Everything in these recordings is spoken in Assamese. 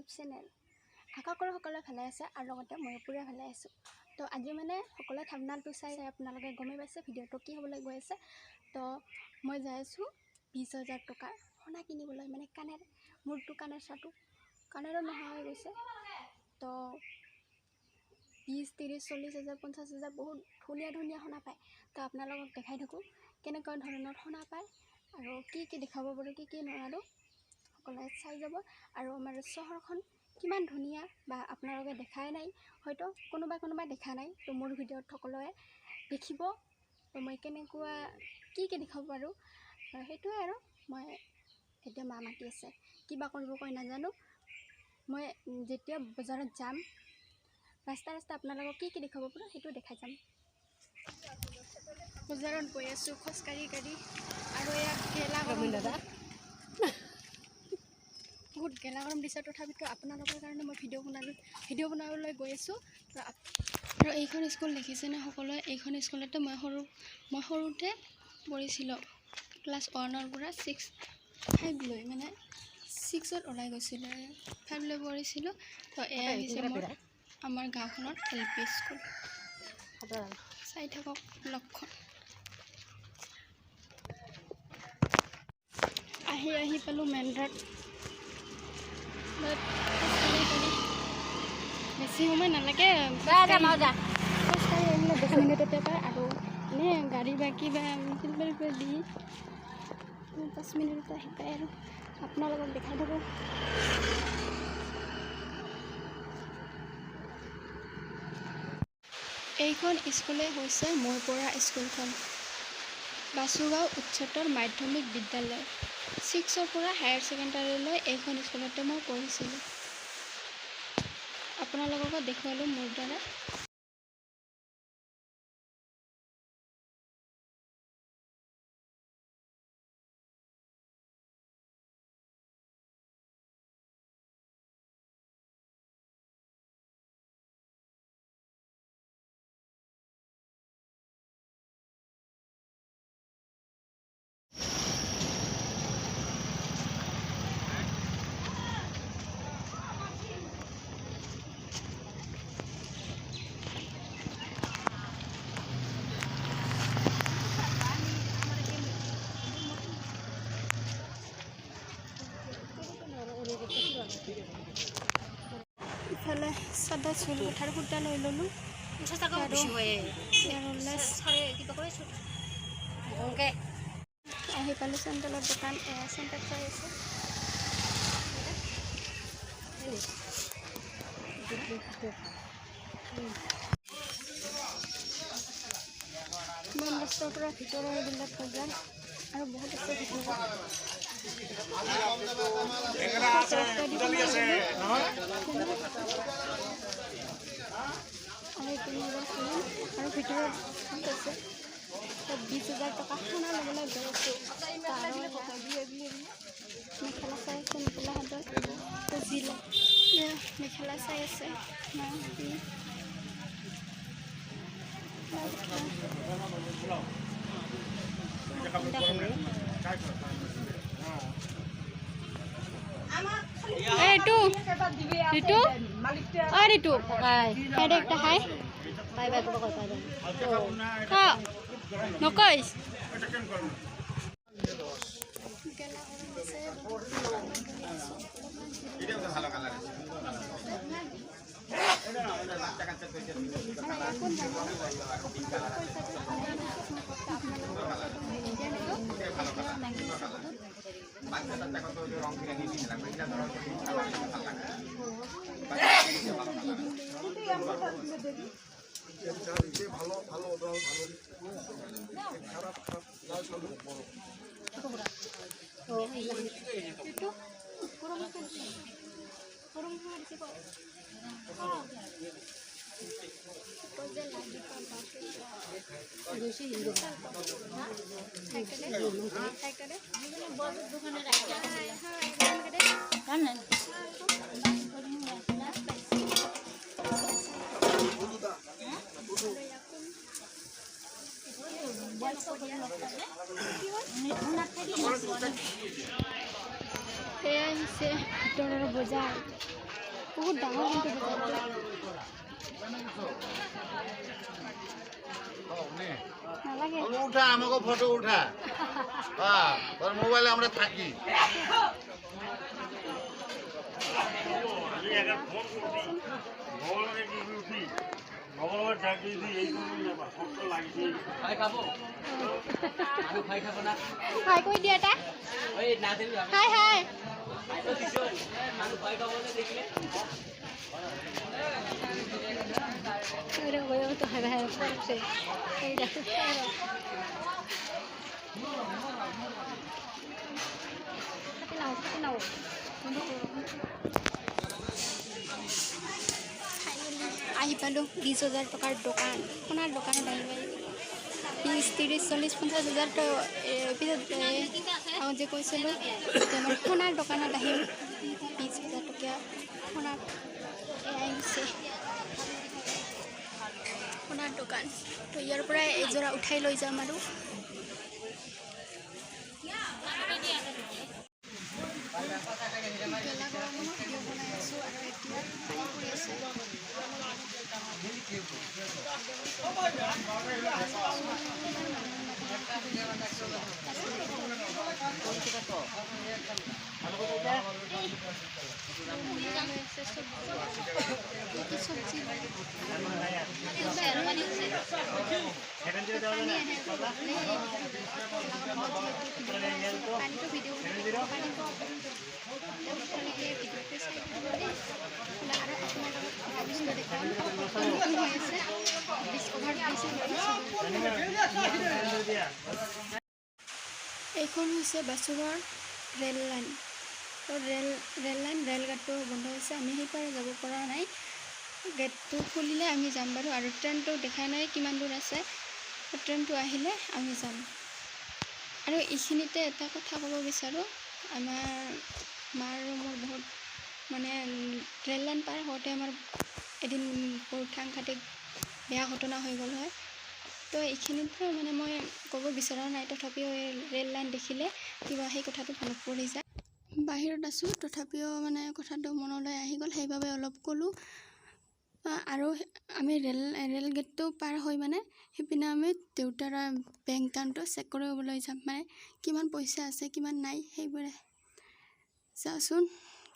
YouTube channel. আশা কৰোঁ সকলোৱে ভালে আছে আৰু লগতে ময়ো পুৰা ভালে আছোঁ। তো আজি মানে সকলোৱে থাম্বনেইলটো চাই আপোনালোকে গমেই পাইছে ভিডিঅ'টো কি হ'বলৈ গৈ আছে। তো মই যাই আছোঁ 20,000 টকাৰ সোণা কিনিবলৈ, মানে মোৰটো কাণৰ চাটো কাণৰো নোহোৱা হৈ গৈছে। তো 20, 30, 40,000, 50,000 বহুত ধুনীয়া ধুনীয়া সোণা পায়। তো আপোনালোকক দেখাই থাকোঁ কেনেকুৱা ধৰণৰ সোণা পায় আৰু কি দেখাব পাৰোঁ কি নোৱাৰোঁ সকলোৱে চাই যাব। আৰু আমাৰ চহৰখন কিমান ধুনীয়া বা আপোনালোকে দেখাই নাই, হয়তো কোনোবা দেখা নাই। তো মোৰ ভিডিঅ'ত সকলোৱে দেখিব। তো মই কেনেকুৱা কি দেখাব পাৰোঁ সেইটোৱে। আৰু মই এতিয়া মা মাতি আছে, কিবা কৰিব কৈ নাজানো। মই যেতিয়া বজাৰত যাম ৰাস্তা আপোনালোকক কি দেখাব পাৰোঁ সেইটো দেখাই যাম। বজাৰত গৈ আছোঁ খোজকাঢ়ি আৰু এয়া গেলা গৰম বহুত গেলা গৰম দিছে। তথাপিতো আপোনালোকৰ কাৰণে মই ভিডিঅ' বনাবলৈ গৈ আছোঁ। আৰু এইখন স্কুল দেখিছেনে সকলোৱে? এইখন স্কুলতে মই সৰুতে পঢ়িছিলোঁ। ক্লাছ 1ৰ পৰা 5 লৈ, মানে 6ত ওলাই গৈছিলোঁ, 5 লৈ পঢ়িছিলোঁ। তো এয়া হৈছে আমাৰ গাঁওখনৰ LP স্কুল। চাই থাকক লক্ষণ। আহি পালোঁ মেইন ৰোড। বেছি সময় নালাগে, খোজকাঢ়ি আহিলে 10 মিনিটতে পায়। আৰু এনেই গাড়ী বা কিবা দি 5 মিনিটতে আহি পায়। আৰু আপোনালোকক দেখাই থাকোঁ। এইখন স্কুলেই হৈছে মই পঢ়া স্কুলখন, বাসুগাঁও উচ্চতৰ মাধ্যমিক বিদ্যালয়। 6ৰ পৰা হায়াৰ ছেকেণ্ডাৰীলৈ এইখন স্কুলতে মই পঢ়িছিলোঁ। আপোনালোককো দেখুৱালোঁ মোৰ দ্বাৰা। ইফালে চাদা চুল উঠাৰ সূতা লৈ ল'লোঁ। আহি পালোঁ চেণ্ডেলৰ দোকান। চেণ্ডেল চাই আছে। মেইন ৰাস্তাৰ পৰা ভিতৰৰ এইবিলাক বজাৰ আৰু বহুত আছে ভিতৰত। আৰু ভিতৰত আছে 20,000 টকা সোণা ল'বলৈ গৈ আছোঁ। মেখেলা চাই আছে, মেখেলা হাতৰ মেখেলা চাই আছে। নকৈছ এয়া হৈছে ভিতৰৰ বজাৰ। বহুত ডাঙৰ কিন্তু নালাগে উঠা আমাকে ফটো উঠা তোর মোবাইলে আমরা থাকি হাই কৈ দিয়া এটা হাই হাই আহি পালোঁ 20,000 টকাৰ দোকান সোণাৰ দোকানত আহি পালোঁ 20, 30, 40, 50,000 তো যে কৈছিলোঁ মই সোণাৰ দোকানত আহিম 20,000 টকীয়া সোণাৰ আহিছে সোণাৰ দোকান তো ইয়াৰ পৰা এযোৰা উঠাই লৈ যাম আৰু গেলা গৰমত ভিডিঅ' বনাই আছোঁ আৰু এতিয়া পানী পৰি আছে এইখন হৈছে বাছুৰৰ ৰেল লাইন তো ৰেল গেটটো বন্ধ হৈছে আমি সেইপাৰে যাব পৰা নাই গেটটো খুলিলে আমি যাম বাৰু আৰু ট্ৰেইনটো দেখাই নাই কিমান দূৰ আছে ট্ৰেইনটো আহিলে আমি যাম আৰু এইখিনিতে এটা কথা ক'ব বিচাৰোঁ আমাৰ মাৰ মোৰ বহুত মানে ৰেল লাইন পাৰ হওঁতে আমাৰ এদিন বহুত সাংঘাতিক বেয়া ঘটনা হৈ গ'ল হয় তো এইখিনিতে মানে মই ক'ব বিচৰা নাই তথাপিও এই ৰেল লাইন দেখিলে কিবা সেই কথাটো মনত পৰি যায় বাহিৰত আছোঁ তথাপিও মানে কথাটো মনলৈ আহি গ'ল সেইবাবে অলপ ক'লোঁ আৰু আমি ৰেল গেটটো পাৰ হৈ মানে সেইপিনে আমি দেউতাৰ বেংক একাউণ্টটো চেক কৰিবলৈ যাম মানে কিমান পইচা আছে কিমান নাই সেইবোৰে চাওঁচোন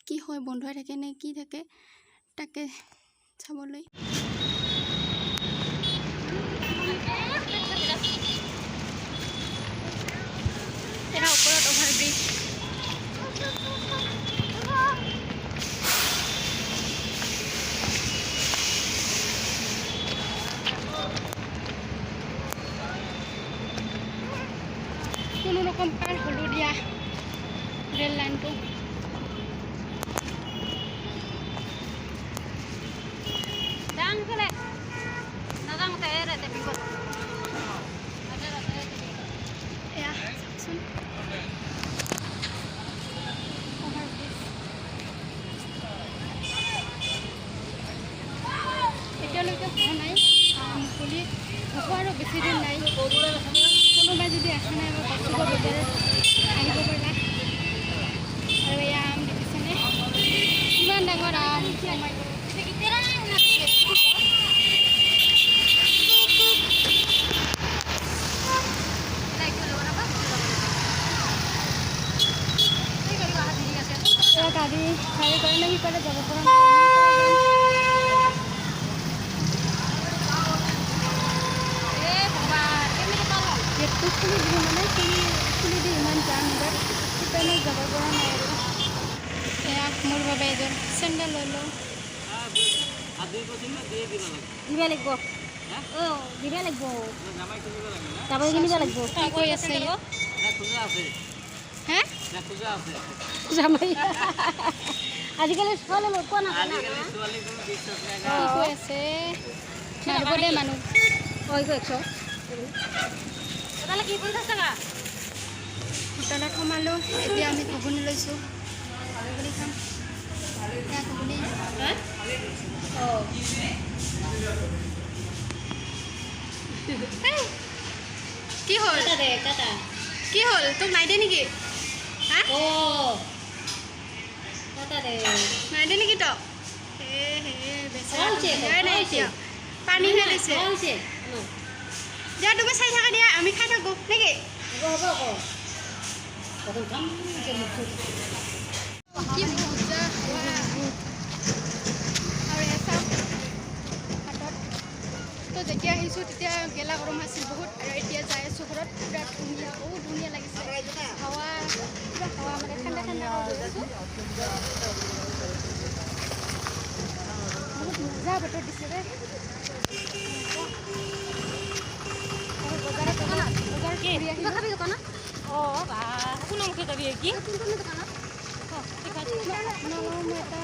কি হয় বন্ধ হৈ থাকে নে কি থাকে তাকে চাবলৈ এটা ওপৰত অভাৰব্ৰিজ কোনো ৰকম পাৰ হলো দিয়া ৰেল লাইনটো এতিয়ালৈকে হোৱা নাই মুকলি হ'ব আৰু বেছি দিন নাই কোনোবাই যদি আশা নাই বা বাচিব বজাৰত আহিব পাৰিলা আৰু এয়া আম দেখিছেনে কিমান ডাঙৰ আম গাড়ী কাৰণে সিপাৰে যাব পৰা নাই গেটটো খুলি দিব মানে খুলি দি ইমান যাম এবাৰ সিপাৰে যাব পৰা নাই আৰু এয়া মোৰ বাবে এজন চেণ্ডেল লৈ লওঁ দিব লাগিব দিব লাগিব যাবই কিনিব লাগিব কি কৈ আছে হে জামাই আজিকালি ছোৱালী কোৱা নাযায় কি কৈ আছে মাৰিব দে মানুহ কৈ 100 কি হোটেলত সোমালোঁ এতিয়া আমি ঘুগুনি লৈছোঁ ঘুগুনি খাম ঘুগুনি কি হ'ল কি হ'ল তোক নাই দে নেকি নাই দে নেকি তই পানীহে দিছে দিয়া তুমি চাই থাকা দিয়া আমি খাই থাকোঁ নেকি কি মজা আৰু এটা হাতত তো যেতিয়া আহিছোঁ তেতিয়া গেলা গৰম আছিল বহুত আৰু এতিয়া যাই আছোঁ ঘৰত পুৰা ধুনীয়া ধুনীয়া লাগিছে হাৱা পুৰা হাৱা মানে ঠাণ্ডা ঠাণ্ডা গৈ আছোঁ বহুত মজা বতৰ দিছে দেই বজাৰত ঘূৰি আহিলোঁ Oh, aku nang kita biar ki. কোনটো দোকানত আপোনালোকৰ মই এটা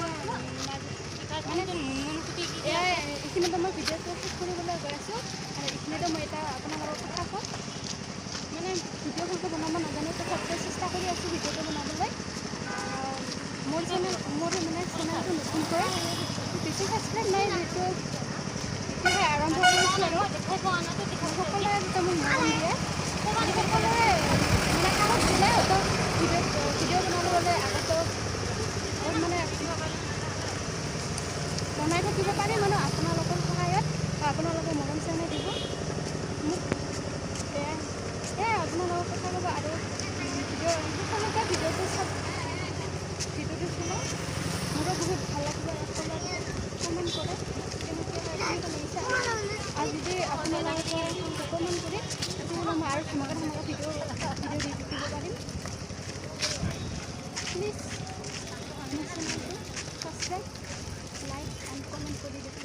Mana tu mun kuti ki. এইখিনিতে মই ভিডিঅ'টো শ্বুট কৰিবলৈ গৈ আছোঁ আৰু এইখিনিতে মই এটা আপোনালোকৰ কথা কওঁ মানে ভিডিঅ' ভালকৈ বনাব নাজানো তথাপিও চেষ্টা কৰি আছোঁ ভিডিঅ'টো বনাবলৈ মোৰ মানে চেনেলটো নতুনকৈ বেছি ছাবস্ক্ৰাইব নাই যিহেতু এতিয়াহে আৰম্ভ কৰিছোঁ আৰু সকলোৱে যেতিয়া মোক মৰম দিয়ে সকলোৱে মানে সাহস দিলে ভিডিঅ' বনাবলৈ আগতে মানে বনাই থাকিব পাৰে মানে আপোনালোকৰ সহায়ত বা আপোনালোকে মৰম চেনেহ দিব মোক এয়াই আপোনালোকৰ কথা ক'ব আৰু সকলোকে ভিডিঅ'টো চাব ভিডিঅ'টো চাব মোৰো বহুত ভাল লাগিব সকলোৱে কমেণ্ট কৰে কেনেকৈ লাগিছে আৰু যদি আপোনালোকে কমেণ্ট কৰে তেতিয়াহ'লে মই আৰু ধুমাকা ভিডিঅ' দি থাকিব পাৰিম প্লিজ মোৰ চেনেলটো ছাবস্ক্ৰাইব লাইক এণ্ড কমেণ্ট কৰি দিব